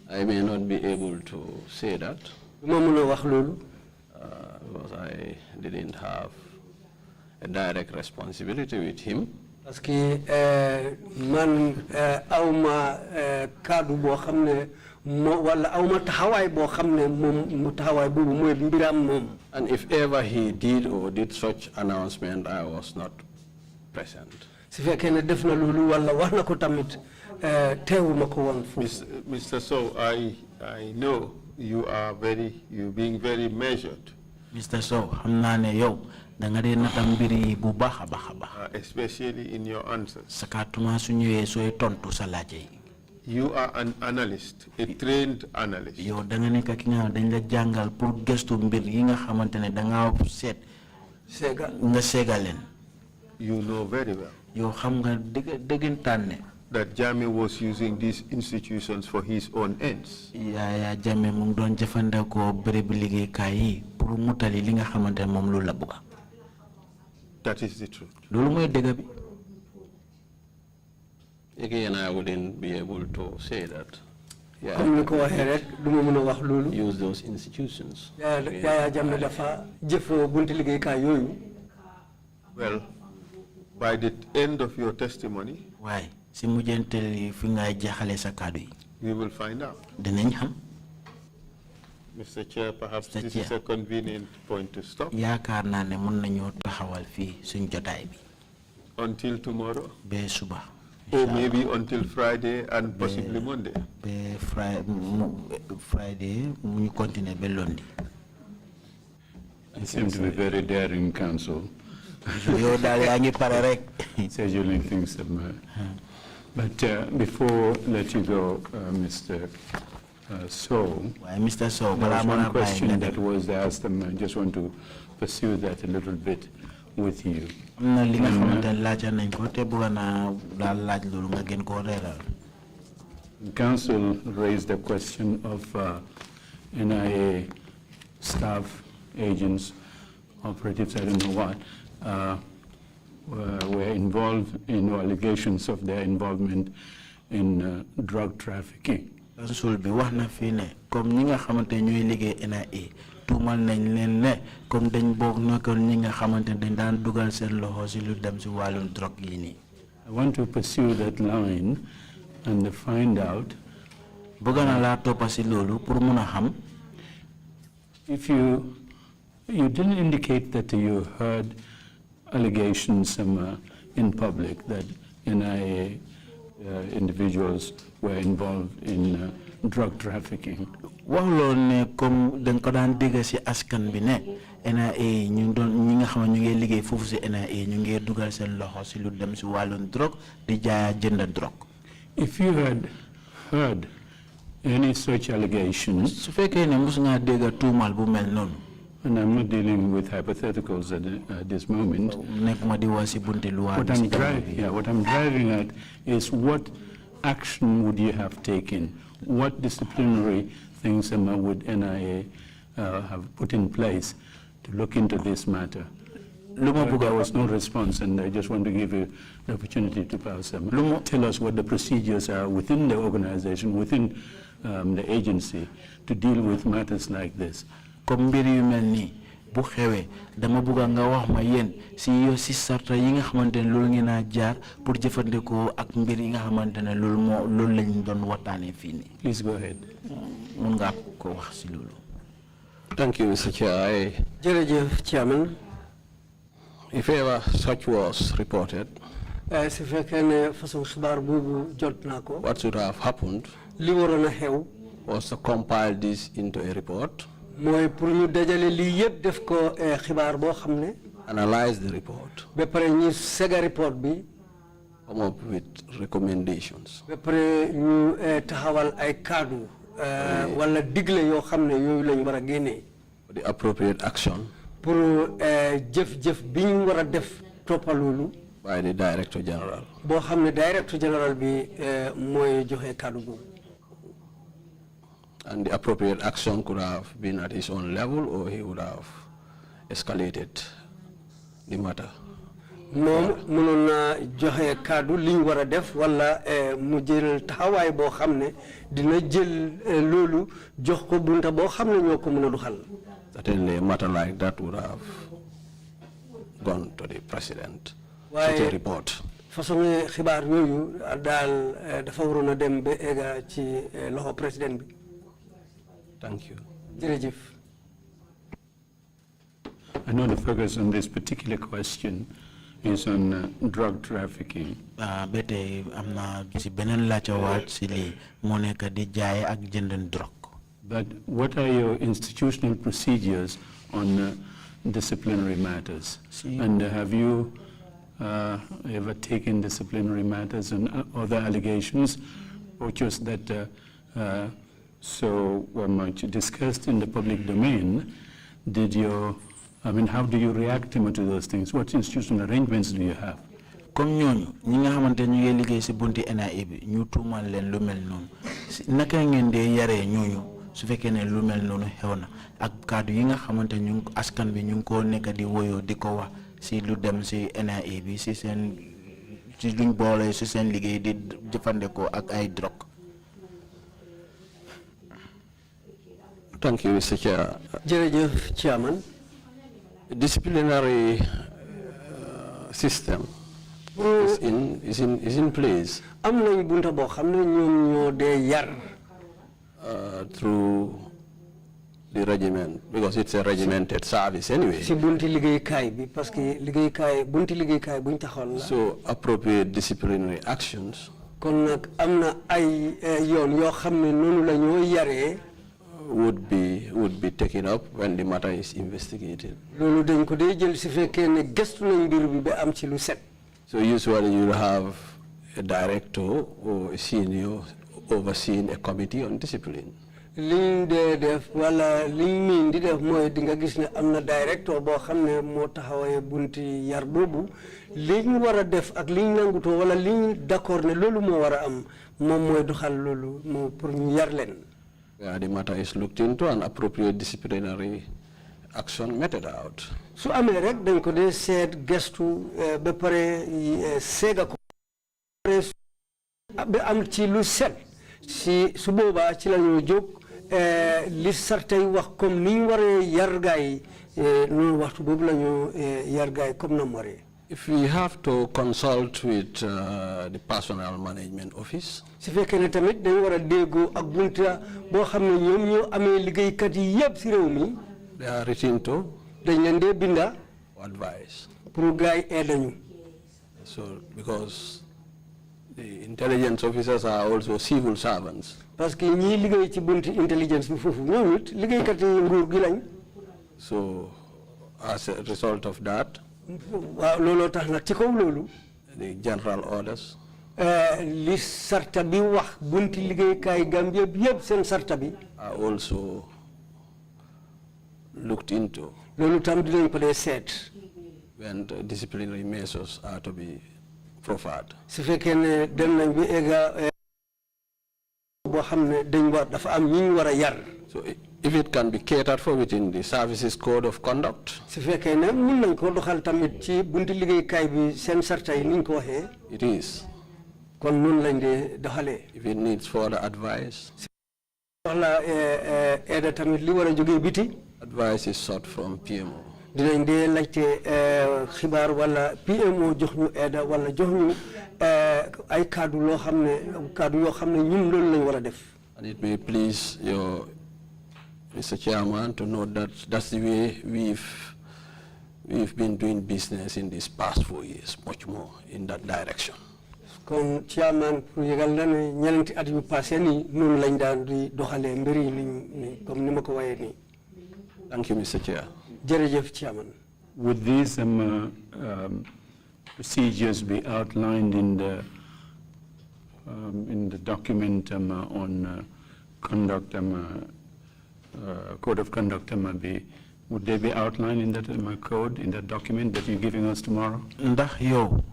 I may not be able to say that. Because I didn't have a direct responsibility with him. Parce que man awma kaddu boo xam ne wala awma taxawaay boo xam ne moom taxawaay boobu mooy mbiram moom. And if ever he did or did such announcement, I was not present. su fekkee ne def na loolu wala wax na ko tamit teewuma ko woon foofu. Mr. Sow, I know you being very measured. Mr. Sow, xam naa ne yow da nga dee natam mbir yi bu baax a baax a baax. Especially in your answers. sakatuma su ñëwee sooy tontu sa laaj yi. You are an analyst, a trained analyst. yow da nga nekk ki nga dañ la jàngal pour gëstu mbir yi nga xamante ne da nga seet. nga seegal leen. You know very well. yow xam nga dëggantaan ne. that Jammeh was using these institutions for his own ends. Yaya Jammeh mu ngi doon jëfandikoo béréb liggéeykaay yi pour mutali li nga xamante ne moom loolu la bëgg. That is the truth. loolu mooy dëgg bi. Again, I wouldn't be able to say that. Use those institutions. Well, by the end of your testimony, why? We will find out. Mr. Chair, perhaps this is a convenient point to stop. Until tomorrow? Or maybe until Friday and possibly Monday? Friday, we continue Belondi. You seem to be very daring, Council. Scheduling things. But before let you go, Mr. Sow, Mr. Sow, there was one question that was asked, and I just want to pursue that a little bit with you. Council raised the question of NIA staff, agents, operatives, I don't know what, were involved in allegations of their involvement in drug trafficking. Council bi wax na fi ne comme ñi nga xamante ñoy liggéey NIA tuumal nañ leen ne comme dañ bok nakal ñi nga xamante dañ daan dugal seen loxo ci lu dem ci walum drogue yi ni. I want to pursue that line and find out bëgg na la toppa ci lolu pour mëna xam if you didn't indicate that you heard allegations in public that NIA individuals were involved in drug trafficking. Waxlo ne comme dañ ko daan dégg ci askan bi ne NIA ñu doon ñi nga xam ñu ngi liggéey fofu ci NIA ñu ngi dugal seen loxo ci lu dem ci walum drogue di jaaya jënd drogue. If you had heard any such allegations, su fekkee ne mus nga dégg tuumal bu mel noonu. And I'm not dealing with hypotheticals at this moment. What I'm driving at is what action would you have taken? What disciplinary things would NIA have put in place to look into this matter? There was no response, and I just want to give you the opportunity to tell us what the procedures are within the organization, within the agency, to deal with matters like this. Comme mbir yu melni bu xewé dama bëgg nga wax ma yeen ci yo ci sarta yi nga xamantene loolu ngeena jaar pour jëfandiko ak mbir yi nga xamantene loolu lañ doon waxtané fi ni. Please go ahead. Mun nga ko wax ci loolu. Thank you, Mr. Chair. Jërëjëf, Chairman. If ever such was reported, what should have happened was to compile this into a report, analyze the report, come up with recommendations. Bepre ñu taxawal ay kaddu wala digle yoo xam ne yooyu lañ war a génnee. The appropriate action. Pour jëf-jëf bi ñu war a def toppaloolu. By the Director General. Boo xam ne Director General bi mooy joxe kaddu googu. And the appropriate action could have been at his own level, or he would have escalated the matter. Moom mënoon na joxe kaddu li ñu war a def wala mu jël taxawaay boo xam ne dina jël loolu jox ko bunta boo xam ne ñoo ko mën a doxal. Certainly a matter like that would have gone to the President. Such a report. Façon xibaar yooyu daal dafa waroon a dem ba egga ci loxo président bi. Thank you. Jërëjëf. I know the focus on this particular question is on drug trafficking. Bete amna ci benen laajtewaat ci li moo nekk di jaay ak jënd drogue. But what are your institutional procedures on disciplinary matters? And have you ever taken disciplinary matters and other allegations, or just that so much discussed in the public domain? How do you react to those things? What institutional arrangements do you have? Comme ñooñu ñi nga xamante ñu ngi liggéey ci bunti NIA bi ñu tuumal leen lu mel noonu naka ngeen dee yaree ñooñu su fekkee ne lu mel noonu xew na ak kaddu yi nga xamante ñu askan bi ñu ngi ko nekk di woyoo di ko wax si lu dem si NIA bi si seen si luñ boole si seen liggéey di jëfandikoo ak ay drogue. Thank you, Mr. Chair. Jërëjëf, Chairman. Disciplinary system is in place. Am nañ bunta boo xam ne ñoom ñoo dee yar. Through the regiment, because it's a regimented service anyway. Si bunti liggéeykaay bi parce que bunti liggéeykaay buñ taxawal la. So appropriate disciplinary actions. Kon nag am na ay yoon yoo xam ne noonu la ñoo yaree. Would be taken up when the matter is investigated. Loolu dañ ko dee jël si fekkee ne gëstu nañ mbir bi ba am ci lu set. So usually you have a director or a senior overseeing a committee on discipline. Liñ dee def wala liñ miin di def mooy di nga gis ne am na directeur boo xam ne moo taxawee bunti yar boobu liñ war a def ak liñ nangutoo wala liñ d'accord ne loolu moo war a am moom mooy doxal loolu moo pour ñu yar leen. The matter is looked into and appropriate disciplinary action meted out. Su amee rek dañ ko dee seet gestu ba pare seega ko ba am ci lu set si su boobaa ci la ñu jóg li sartay wax comme ni ñu waree yar gaay noonu waxtu boobu la ñu yar gaay comme na mu waree. If we have to consult with the personnel management office. Si fekkee ne tamit dañu war a déggoo ak bunta boo xam ne ñoom ñoo amee liggéeykat yi yëpp si réew mi. They are written to. dañ leen dee binda. Advice. Pour gaay aide ñu. So because the intelligence officers are also civil servants. Parce que ñii liggéey ci bunti intelligence bi foofu ñoom it liggéeykat yi nguur gi lañ. So as a result of that. Waaw looloo tax nag ci kaw loolu. The general orders. Li sarta bi wax bunti liggéeykaay Gambia bi yëpp seen sarta bi. Are also looked into. Loolu tam dinañ ko dee seet. When the disciplinary measures are to be proffered. Su fekkee ne dem nañ bi egga boo xam ne dañ war dafa am ñu war a yar. So if it can be catered for within the services code of conduct. Su fekkee ne mun nañ ko doxal tamit ci bunti liggéeykaay bi seen sarta yi niñ ko waxee. It is. Kon noonu lañ dee doxalee. If it needs further advice. Soxla aide tamit li war a jógee biti. Advice is sought from PMO. Dinañ dee laajte xibaar wala PMO jox ñu aide wala jox ñu ay kaddu loo xam ne kaddu yoo xam ne ñun loolu lañ war a def. And it may please your Mr. Chairman to note that that's the way we've been doing business in these past 4 years, much more in that direction. Kon Chairman pour yëgal la ne ñeenti at yu passé nii noonu lañ daan di doxalee mbir yi ni comme ni ma ko waxee nii. Thank you, Mr. Chair. Jërëjëf Chairman. With these procedures be outlined in the document on conduct, code of conduct, would they be outlined in that code, in that document that you're giving us tomorrow? Ndax yow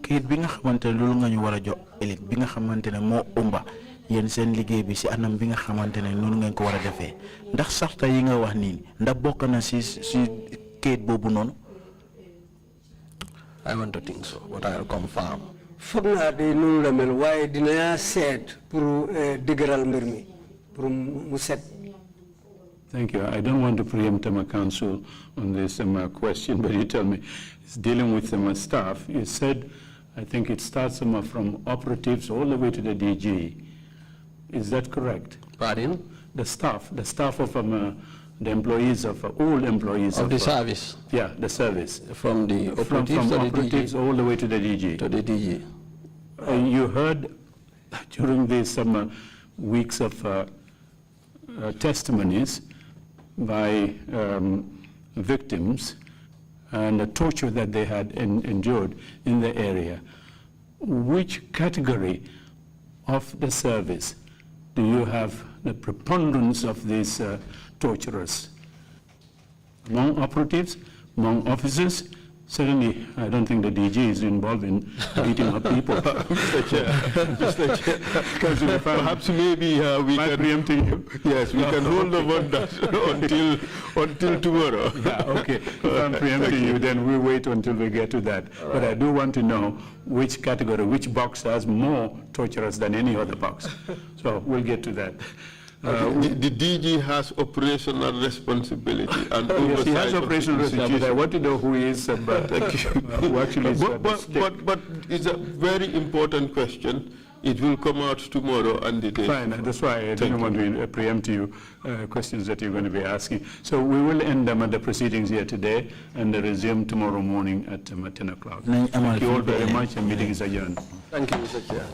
kayit bi nga xamantene lolu nga ñu wara jox elit bi nga xamantene mo umba yeen seen liggéey bi ci anam bi nga xamantene non ngeen ko wara defé ndax sarta yi nga wax ni ndax bokk na ci kayit bobu non? I want to think so, but I'll confirm. Fogna de non la mel waye dina set pour digëral mbir mi pour mu set. Thank you. I don't want to preempt my counsel on this question, but you tell me, it's dealing with staff. You said, I think it starts from operatives all the way to the DG. Is that correct? Pardon? The staff of the employees of all employees of the service. Yeah, the service. From the operatives, from operatives all the way to the DG. To the DG. You heard during these weeks of testimonies by victims and the torture that they had endured in the area. Which category of the service do you have the preponderance of these torturers? Among operatives, among officers? Certainly, I don't think the DG is involved in beating up people. Mr. Chair, perhaps maybe we can preempting you. Yes, we can hold on that until tomorrow. Yeah, okay. If I'm preempting you, then we'll wait until we get to that. Right. But I do want to know which category, which box has more torturers than any other box. So we'll get to that. The DG has operational responsibility and yes, he has operational responsibility. I want to know who is, who actually is. But it's a very important question. It will come out tomorrow and the day. Fine, that's why I didn't want to preempt you questions that you're going to be asking. So we will end the proceedings here today and resume tomorrow morning at 10 o'clock. Thank you all very much, and meeting is adjourned. Thank you, Mr. Chair.